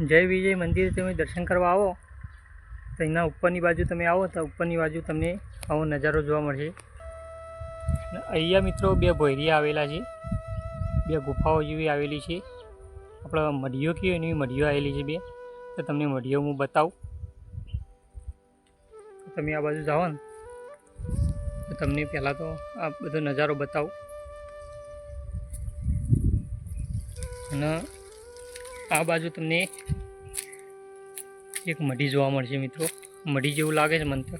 जय विजय मंदिर तमे दर्शन करवा आओ तो एना उपरनी बाजू तमे आओ तो उपरनी बाजू तमने आवो नजारो जोवा मळशे। अहींया मित्रों बे भोयरिया आवेला छे, बे गुफाओ जेवी आवेली छे। आपणे मढीओ कहेवाय एनी मढीओ आवेली छे बे, तो तमने मढीओ हूँ बतावुं। तमे आ बाजू जाओ ने तो तमने पहला तो आ बधो नजारो बतावुं। अने आ बाजू तमने एक मढी जोवा मळशे मित्रों। मढी जेवुं लागे छे मने तो।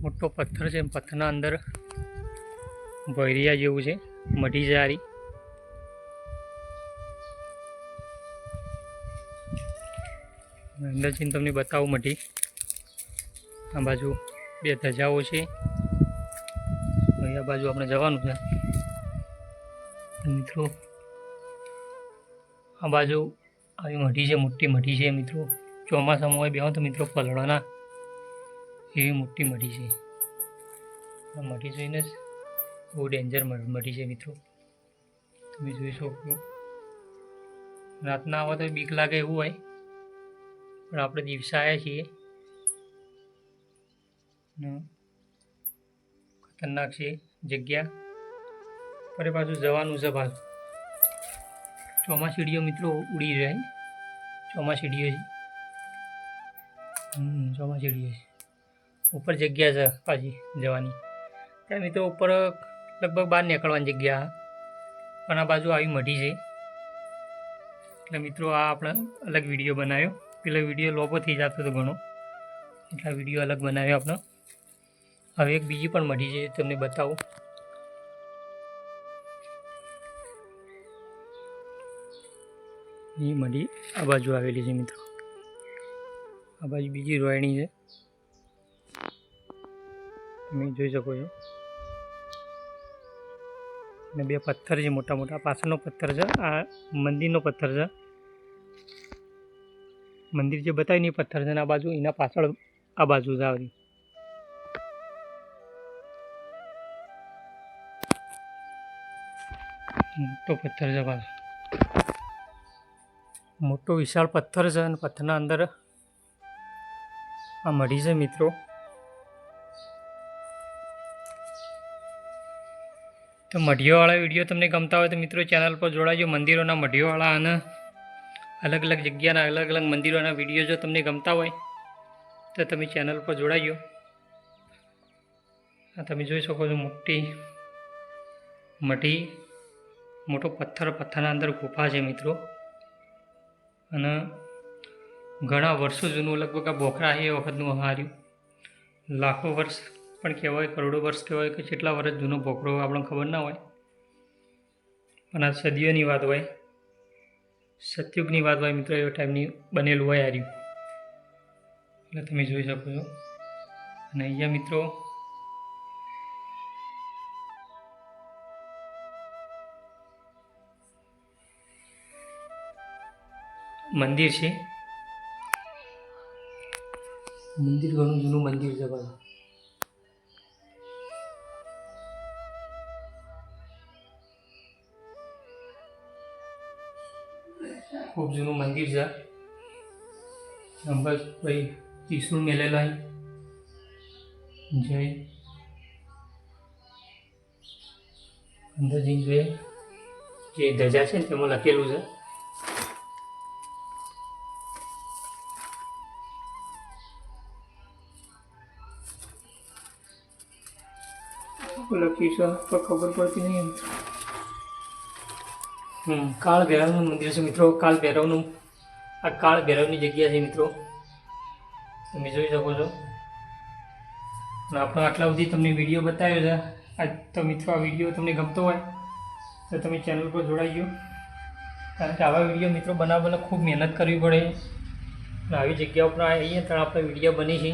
मोटो पत्थर छे, पत्थरना अंदर भोयरिया जेवुं छे, मढी छे आरी। अंदर जईने तमने बतावुं मढी। आ बाजू बे धजाओ छे, आ बाजू आपणे जवानुं छे। मित्रों आ बाजू आई मढी है, मोटी मढी है मित्रों। ચોમાસામાં હોય बेहो तो मित्रों पलळोना एवी मोटी मढी है। आ मढी जोईने ज बहु डेन्जर मढी है मित्रों, तमे जोई शको। रातना आवा तो बीक लागे एवुं होय, पण आपणे दिवसे आव्या छीए। खतरनाक छे जग्या, पर पाछुं जवानुं छे पाछुं। ચોમાસીડીઓ मित्रों उड़ी जाए, ચોમાસીડીઓ है। ચોમાસીડીઓ है, ऊपर जग्या है पाછી जवानी। त्यां मित्रों ऊपर लगभग बहार निकळवानी जग्या, पण आ बाजू आवी मढी है। એટલે मित्रों आ આપણે अलग विडियो बनाव्यो। પેલો विडियो लोबो थई जतो तो घणो, એટલે विडियो अलग बनाव्यो આપણે। હવે એક બીજી પણ મઢી છે, તમને બતાવું। ये मढी आ बाजू आवेली है मित्रों। आ बाजू बीजी रोहिणी है, તમે જોઈ શકો છો। ने बे पत्थर है मोटा मोटा, पाछळनो पत्थर है, आ मंदिरनो पत्थर है। मंदिर जो बताव्युं ने पत्थर है, आ बाजू एना पाछळ आ बाजू ज आवी मोटो पत्थर है। पाछो मोटो विशाल पत्थर है, अने पत्थरना अंदर आ मढी है मित्रों। तो मढीओवाळा विडियो तमने गमता हो तो मित्रों चैनल पर जोड़ाजो। मंदिरों मढीओवाळा अने अलग अलग जग्याना अलग अलग मंदिरों विडियो जो तमने गमता होय तो तमे चैनल पर जोड़ाजो। आ तमे जोई शको छो मोटी मढी, मोटो पत्थर, पत्थरना अंदर गुफा है मित्रों। अने घणा वर्षो जूनू लगभग आ बोखरा है ए वखतनुं हार्युं। लाखों वर्ष पण कहेवाय, करोड़ों वर्ष कहेवाय के કેટલા વર્ષ जूनो बोखरो आपणे खबर ना होय, पण आ सदीओनी वात होय, सतयुगनी वात होय मित्रों। एवा टाइमनी बनेलुं होय हार्युं, એટલે તમે જોઈ શકો છો। અને અહીંયા મિત્રો मंदिर है, मंदिर घणुं जूનું मंदिर है पाछुं। खूब जूનું मंदिर है। बस भाई त्रिशूल मेलेलो है, जय अंदर जईने जोईए जे धजा छे ने तेमां लखेलुं छे। लखी छे पर खबर पड़ती नहीं। काल भैरवनुं मंदिर है मित्रों। काल भैरवनुं आ काल भैरवनी जग्या है मित्रों, तमे जोई शको छो। आपणे आटला सुधी तमने विडियो बताव्यो छे। आज तो मित्रों आ विडियो तमने गमतो होय तो तमे चैनल पर जोड़ाईजो, कारण के आवा विडियो मित्रों बनाववामां खूब मेहनत करवी पड़े। आवी जग्या पर आवीए तो आपणे विडियो बनी छे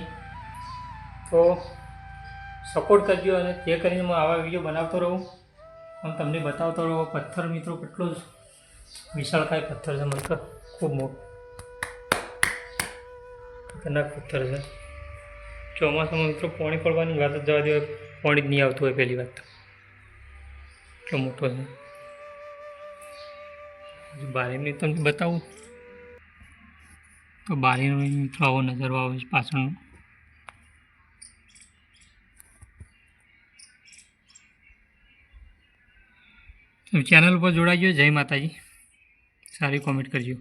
तो सपोर्ट करजो, अने जे करीने मैं आवा विडियो बनावतो रहूँ और तमने बतावतो रहूँ। पत्थर मित्रों केटलो विशालकाय पत्थर है, मतलब खूब मोटो खतरनाक पत्थर है। ચોમાસામાં मित्रों पाणी पड़वानी वात ज जवा दो, पाणी ज नहीं आवतुं होय। पहली बात तो એટલો મોટો છે। બારીને તમને બતાવું તો બારીનો મિત્રો આવો નજારો આવે છે પાછળનો. ચેનલ ઉપર જોડાઈ ગયો. જય માતાજી. સારી કોમેન્ટ કરજો.